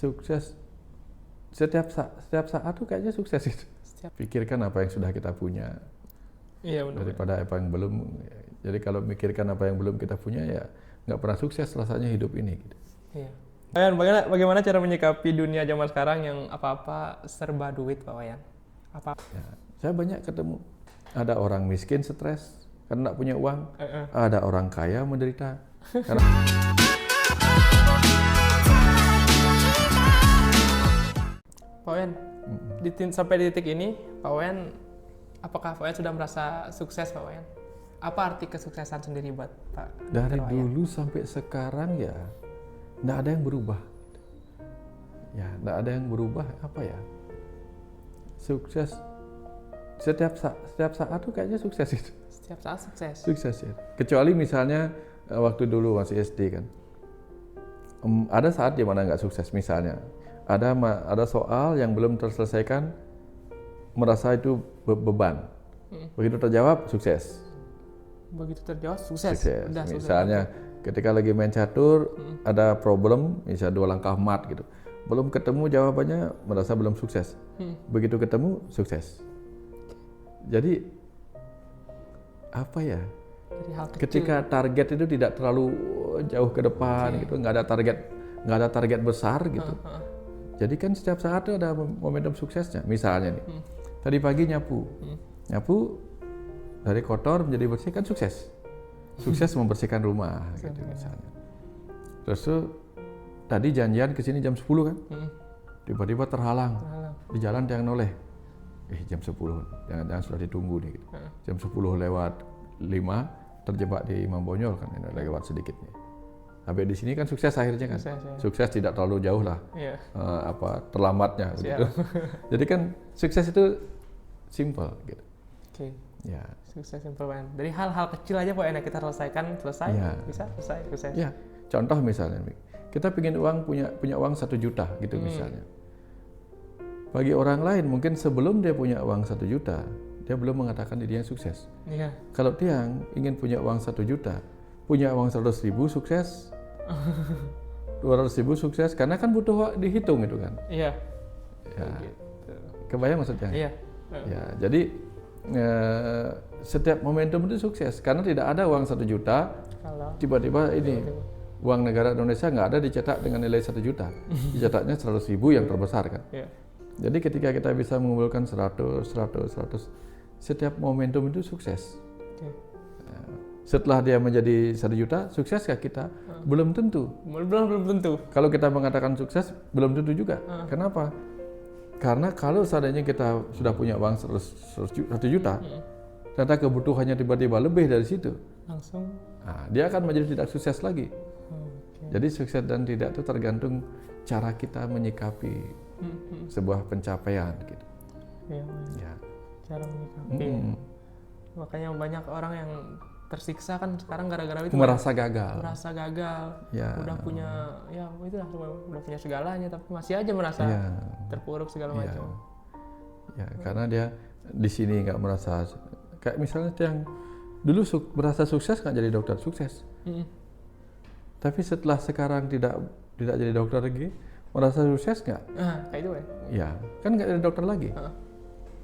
sukses setiap saat tuh kayaknya sukses itu. Pikirkan apa yang sudah kita punya. Iya, benar. Daripada apa yang belum. Jadi kalau mikirkan apa yang belum kita punya ya nggak pernah sukses rasanya hidup ini. Gitu. Iya. Bagaimana cara menyikapi dunia zaman sekarang yang apa-apa serba duit, Pak Wayan? Ya, saya banyak ketemu. Ada orang miskin stres karena nggak punya uang. Ada orang kaya menderita karena Pak Wayan, sampai di titik ini, Pak Wayan, apakah Pak Wayan sudah merasa sukses, Pak Wayan? Apa arti kesuksesan sendiri buat Pak? dari Dr. Wayan? dulu sampai sekarang ya nggak ada yang berubah. Ya, nggak ada yang berubah apa ya? Sukses setiap saat tuh kayaknya sukses itu. Setiap saat sukses. Sukses ya. Kecuali misalnya waktu dulu masih SD kan. Ada saat di mana nggak sukses misalnya. Ada soal yang belum terselesaikan, merasa itu beban. Begitu terjawab sukses. Begitu terjawab sukses. Udah, Misalnya ketika lagi main catur ada problem, misalnya 2 langkah mat gitu. Belum ketemu jawabannya, merasa belum sukses. Begitu ketemu sukses. Jadi apa ya? Dari hal kecil. Ketika target itu tidak terlalu jauh ke depan gitu, nggak ada target besar gitu. Jadi kan setiap saat itu ada momentum suksesnya. Misalnya nih, tadi pagi nyapu dari kotor menjadi bersih kan sukses. Sukses membersihkan rumah gitu misalnya. Terus tuh tadi janjian ke sini jam 10 kan, tiba-tiba terhalang di jalan yang noleh. Jam 10, jangan sudah ditunggu nih gitu. Jam 10 lewat 5 terjebak di Imam Bonjol kan, ini lewat sedikit nih. Sampai di sini kan sukses akhirnya kan. Sukses tidak terlalu jauh lah. Terlambatnya begitu. Jadi kan sukses itu simple gitu. Oke. Ya. Sukses simple banget. Dari hal-hal kecil aja Pak, enak kita selesai, bisa selesai sukses. Ya. Contoh misalnya, kita pengen punya uang 1 juta gitu misalnya. Bagi orang lain mungkin sebelum dia punya uang 1 juta, dia belum mengatakan dirinya sukses. Iya. Kalau dia ingin punya uang 1 juta, punya uang 100.000 sukses, 200.000 sukses, karena kan butuh dihitung itu kan. Iya. Ya. Gitu. Kebayang maksudnya? Iya. Ya, jadi setiap momentum itu sukses, karena tidak ada uang 1 juta, tiba-tiba ini uang negara Indonesia nggak ada dicetak dengan nilai 1 juta, dicetaknya 100.000 yang terbesar kan. Iya. Jadi ketika kita bisa mengumpulkan 100, setiap momentum itu sukses. Setelah dia menjadi 1 juta, sukseskah kita? Belum tentu. Belum tentu. Kalau kita mengatakan sukses, belum tentu juga. Kenapa? Karena kalau seandainya kita sudah punya uang 100 juta, ternyata kebutuhannya tiba-tiba lebih dari situ, langsung dia akan menjadi tidak sukses lagi. Jadi sukses dan tidak itu tergantung cara kita menyikapi sebuah pencapaian gitu. Ya. Cara menyikapi. Makanya banyak orang yang tersiksa kan sekarang gara-gara itu. Merasa gagal. Ya. Udah punya udah punya segalanya tapi masih aja merasa terpuruk segala macam. Ya, karena dia di sini nggak merasa kayak misalnya yang dulu merasa sukses nggak jadi dokter, sukses. Tapi setelah sekarang tidak jadi dokter lagi, merasa sukses nggak? Kayak itu ya. Kan nggak jadi dokter lagi.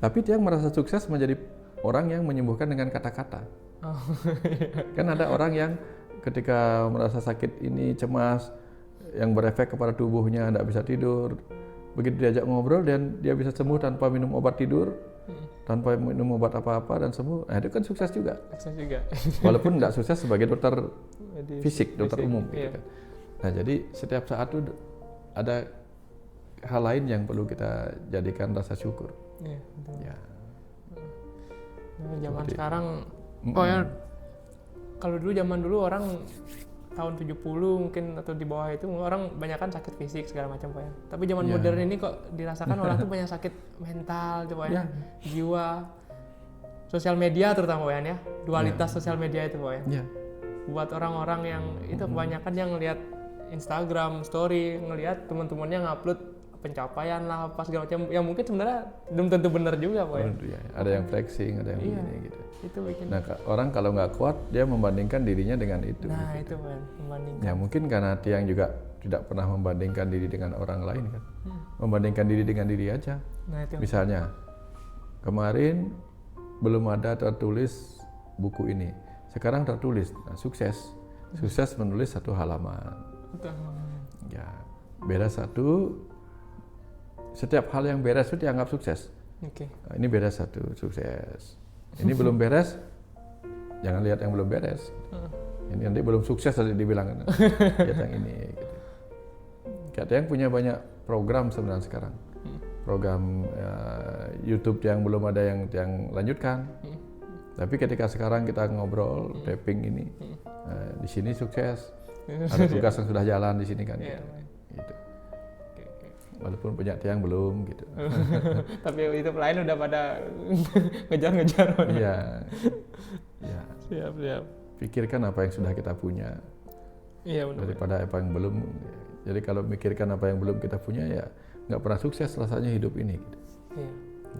Tapi dia merasa sukses menjadi orang yang menyembuhkan dengan kata-kata. Kan ada orang yang ketika merasa sakit ini cemas, yang berefek kepada tubuhnya, tidak bisa tidur. Begitu diajak ngobrol dan dia bisa sembuh tanpa minum obat tidur, tanpa minum obat apa-apa dan sembuh. Nah itu kan sukses juga. Walaupun nggak sukses sebagai dokter fisik, dokter umum. Gitu kan. Nah jadi setiap saat itu ada hal lain yang perlu kita jadikan rasa syukur. Iya, betul. Ya. Zaman sekarang, kalau zaman dulu orang tahun 70 mungkin atau di bawah itu orang banyakan sakit fisik segala macam Pak ya. Tapi zaman modern ini kok dirasakan orang tuh banyak sakit mental Pak ya. Jiwa, sosial media terutama Pak ya. Dualitas sosial media itu Pak ya. Buat orang-orang yang itu kebanyakan yang ngelihat Instagram story, ngelihat teman-temannya ngupload pencapaian lah apa segala macam yang mungkin sebenarnya belum tentu benar juga Pak ya. Ada yang flexing, ada yang begini gitu. Itu bikin. Nah orang kalau nggak kuat dia membandingkan dirinya dengan itu. Nah gitu. itu Pak, membandingkan. Ya mungkin karena Tiang juga tidak pernah membandingkan diri dengan orang lain kan. Membandingkan diri dengan diri aja. Nah, itu. Misalnya, kemarin belum ada tertulis buku ini. Sekarang tertulis, nah, sukses. Sukses menulis 1 halaman. Ya, beres 1. Setiap hal yang beres itu dianggap sukses. Nah, ini beres 1, sukses. Ini belum beres, jangan lihat yang belum beres. Ini nanti belum sukses tadi dibilang. Lihat yang ini. Gitu. Ada yang punya banyak program sebenarnya sekarang. Program YouTube yang belum ada yang lanjutkan. Tapi ketika sekarang kita ngobrol, taping ini, di sini sukses. Ada tugas yang sudah jalan di sini kan. Gitu. Walaupun punya tiang belum gitu. Tapi YouTube lain udah pada ngejar-ngejar. Iya. Ya. Siap. Pikirkan apa yang sudah kita punya. Iya, benar. Daripada apa yang belum. Jadi kalau mikirkan apa yang belum kita punya ya nggak pernah sukses rasanya hidup ini. Gitu. Iya.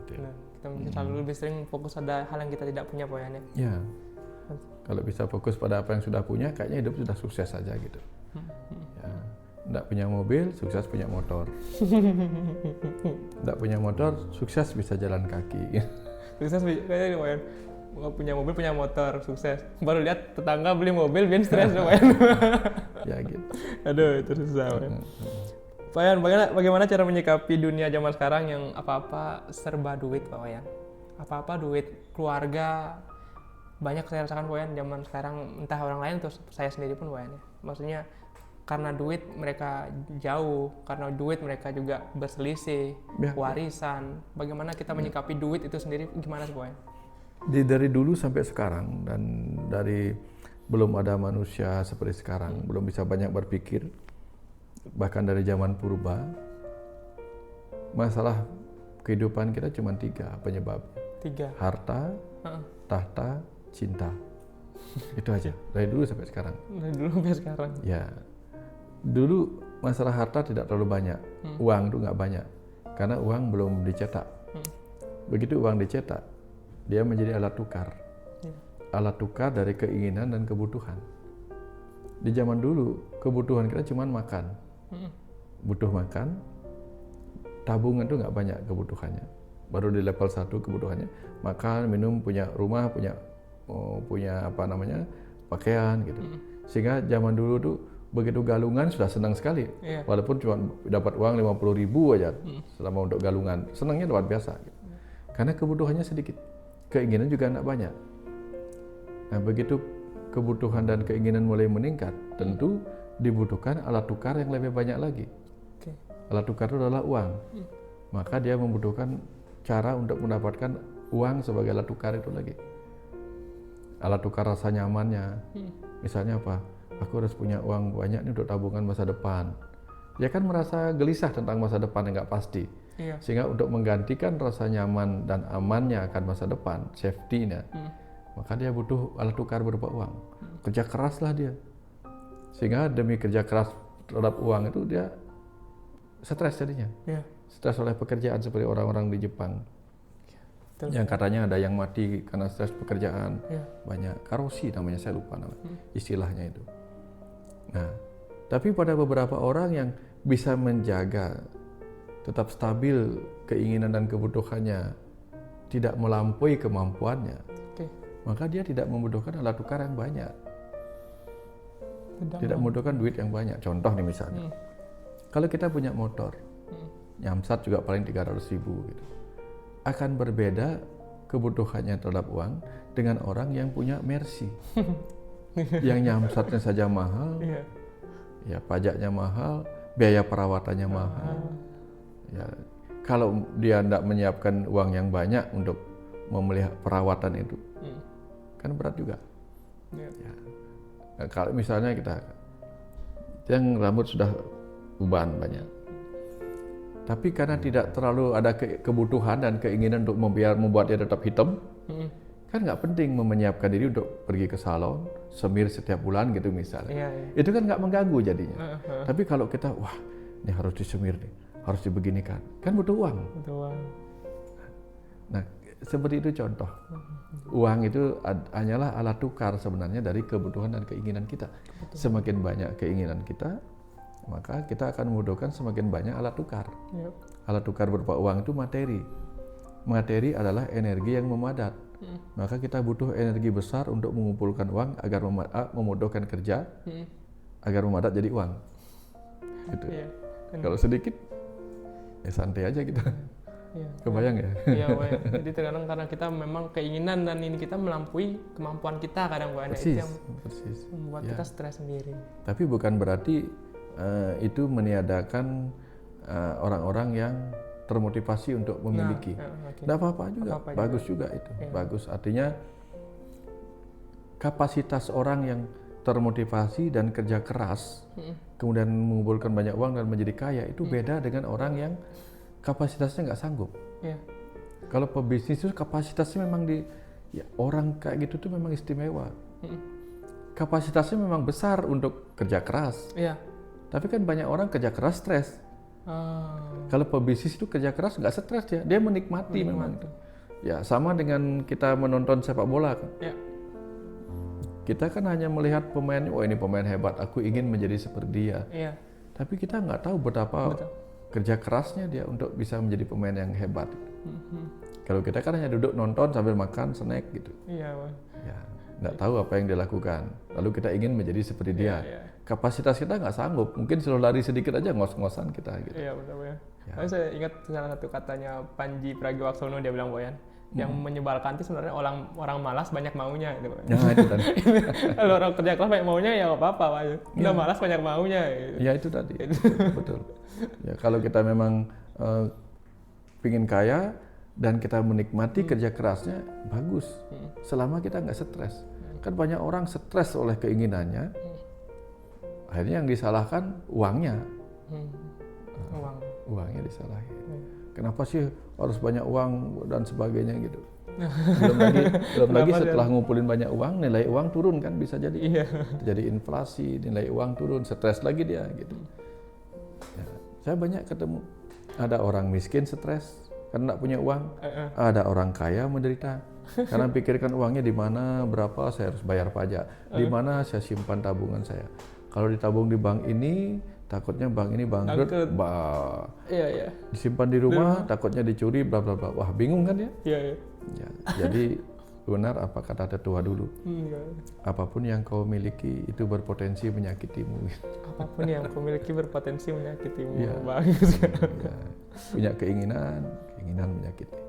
Gitu. Nah, kita selalu lebih sering fokus pada hal yang kita tidak punya, Pak Yan. Ya. Kalau bisa fokus pada apa yang sudah punya, kayaknya hidup sudah sukses saja gitu. Ya. Nggak punya mobil, sukses punya motor. Nggak punya motor, sukses bisa jalan kaki. Sukses kayaknya Pak Yan. Nggak punya mobil, punya motor, sukses. Baru lihat tetangga beli mobil, biar stres Pak Yan. Ya gitu. Aduh, itu susah Pak Yan. Pak Yan, bagaimana cara menyikapi dunia zaman sekarang yang apa-apa serba duit, Pak Yan? Apa-apa duit, keluarga, banyak saya rasakan Pak Yan zaman sekarang, entah orang lain atau saya sendiri pun Pak Yan. Maksudnya karena duit mereka jauh, karena duit mereka juga berselisih, warisan. Bagaimana kita menyikapi duit itu sendiri, gimana sih Pak Yan? Dari dulu sampai sekarang, dan dari belum ada manusia seperti sekarang, belum bisa banyak berpikir, bahkan dari zaman purba, masalah kehidupan kita cuma 3 penyebabnya. 3. Harta, tahta, cinta. Itu aja, dari dulu sampai sekarang. Dari dulu sampai sekarang. Ya, dulu masalah harta tidak terlalu banyak, uang itu nggak banyak, karena uang belum dicetak. Begitu uang dicetak, dia menjadi alat tukar. Alat tukar dari keinginan dan kebutuhan. Di zaman dulu, kebutuhan kita cuma makan. Butuh makan, tabungan itu nggak banyak kebutuhannya. Baru di level 1 kebutuhannya, makan, minum, punya rumah, punya apa namanya, pakaian gitu. Sehingga zaman dulu tuh begitu galungan sudah senang sekali. Walaupun cuma dapat uang 50.000 aja selama untuk galungan, senangnya luar biasa. Gitu. Karena kebutuhannya sedikit, keinginan juga nggak banyak. Nah, begitu kebutuhan dan keinginan mulai meningkat, tentu dibutuhkan alat tukar yang lebih banyak lagi. Alat tukar itu adalah uang. Maka dia membutuhkan cara untuk mendapatkan uang sebagai alat tukar itu lagi. Alat tukar rasa nyamannya. Misalnya apa? Aku harus punya uang banyak nih untuk tabungan masa depan. Dia kan merasa gelisah tentang masa depan yang nggak pasti. Sehingga untuk menggantikan rasa nyaman dan amannya akan masa depan, safety-nya, maka dia butuh alat tukar berupa uang. Kerja keraslah dia. Sehingga demi kerja keras terhadap uang itu dia stres jadinya. Stres oleh pekerjaan seperti orang-orang di Jepang. Yang katanya ada yang mati karena stres pekerjaan. Banyak. Karoshi namanya, saya lupa namanya. Istilahnya itu. Nah, tapi pada beberapa orang yang bisa menjaga tetap stabil keinginan dan kebutuhannya, tidak melampaui kemampuannya, maka dia tidak membutuhkan alat tukar yang banyak, tidak membutuhkan duit yang banyak. Contoh nih misalnya, kalau kita punya motor, nyamsat juga paling 300.000 gitu, akan berbeda kebutuhannya terhadap uang dengan orang yang punya Mercy, yang nyamsatnya saja mahal, ya pajaknya mahal, biaya perawatannya mahal. Ya, kalau dia tidak menyiapkan uang yang banyak untuk memelihara perawatan itu, kan berat juga. Ya. Nah, kalau misalnya kita yang rambut sudah uban banyak, tapi karena tidak terlalu ada kebutuhan dan keinginan untuk membuat dia tetap hitam, kan nggak penting menyiapkan diri untuk pergi ke salon, semir setiap bulan gitu misalnya. Itu kan nggak mengganggu jadinya. Tapi kalau kita, wah ini harus disemir nih, harus dibeginikan, kan butuh uang. Nah, seperti itu contoh. Uang itu hanyalah alat tukar sebenarnya dari kebutuhan dan keinginan kita. Semakin banyak keinginan kita, maka kita akan membutuhkan semakin banyak alat tukar. Yep. Alat tukar berupa uang itu materi. Materi adalah energi yang memadat. Maka kita butuh energi besar untuk mengumpulkan uang agar memudahkan kerja, agar memadat jadi uang. Gitu. Yeah. Kalau sedikit, ya santai aja kita. Yeah. Kebayang ya? Iya, jadi terkadang karena kita memang keinginan dan ini kita melampaui kemampuan kita kadang banyak itu yang membuat kita stres sendiri. Tapi bukan berarti itu meniadakan orang-orang yang termotivasi untuk memiliki. Tidak apa-apa juga, bagus juga itu. Bagus, artinya kapasitas orang yang termotivasi dan kerja keras, kemudian mengumpulkan banyak uang dan menjadi kaya, itu beda dengan orang yang kapasitasnya nggak sanggup. Kalau pebisnis itu kapasitasnya memang orang kayak gitu tuh memang istimewa. Kapasitasnya memang besar untuk kerja keras. Tapi kan banyak orang kerja keras stres. Kalau pebisnis itu kerja keras nggak stres dia menikmati memang. Ya sama dengan kita menonton sepak bola kan. Kita kan hanya melihat pemain, oh ini pemain hebat, aku ingin menjadi seperti dia. Tapi kita nggak tahu betapa kerja kerasnya dia untuk bisa menjadi pemain yang hebat. Kalau kita kan hanya duduk nonton sambil makan snack gitu. Ya, nggak tahu apa yang dia lakukan. Lalu kita ingin menjadi seperti dia. Kapasitas kita nggak sanggup. Mungkin suruh lari sedikit aja ngos-ngosan kita gitu. Iya benar. Saya ingat salah satu katanya Panji Pragiwaksono, dia bilang Boyan, yang menyebalkan itu sebenarnya orang malas banyak maunya gitu. Nah, itu tadi. Kalau orang kerja keras banyak maunya ya nggak apa-apa, Pak. Udah malas banyak maunya. Gitu. Ya itu tadi. Betul. Ya kalau kita memang pingin kaya dan kita menikmati kerja kerasnya, bagus. Selama kita nggak stres. Kan banyak orang stres oleh keinginannya. Akhirnya yang disalahkan uangnya. Uangnya disalahin. Kenapa sih harus banyak uang dan sebagainya gitu. Belum lagi setelah ngumpulin banyak uang, nilai uang turun kan bisa jadi. Terjadi inflasi, nilai uang turun, stres lagi dia gitu. Ya, saya banyak ketemu ada orang miskin stres karena tidak punya uang, ada orang kaya menderita karena pikirkan uangnya di mana, berapa saya harus bayar pajak, di mana saya simpan tabungan saya. Kalau ditabung di bank ini, takutnya bank ini bangkrut, disimpan di rumah, takutnya dicuri, bla bla bla. Wah, bingung kan ya? Ya, jadi benar apa kata tetua dulu. Apapun yang kau miliki itu berpotensi menyakitimu. Apapun yang kau miliki berpotensi menyakitimu. Bagus. Punya keinginan menyakiti.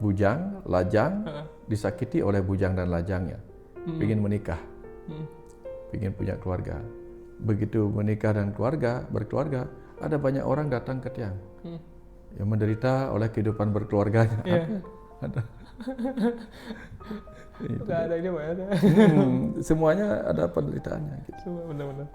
Bujang, lajang disakiti oleh bujang dan lajangnya. Ingin menikah. Ingin punya keluarga. Begitu menikah dan berkeluarga, ada banyak orang datang ke tiang yang menderita oleh kehidupan berkeluarganya. Ada. Ada ini banyak. Semuanya ada penderitaannya. Gitu. Semua benar-benar.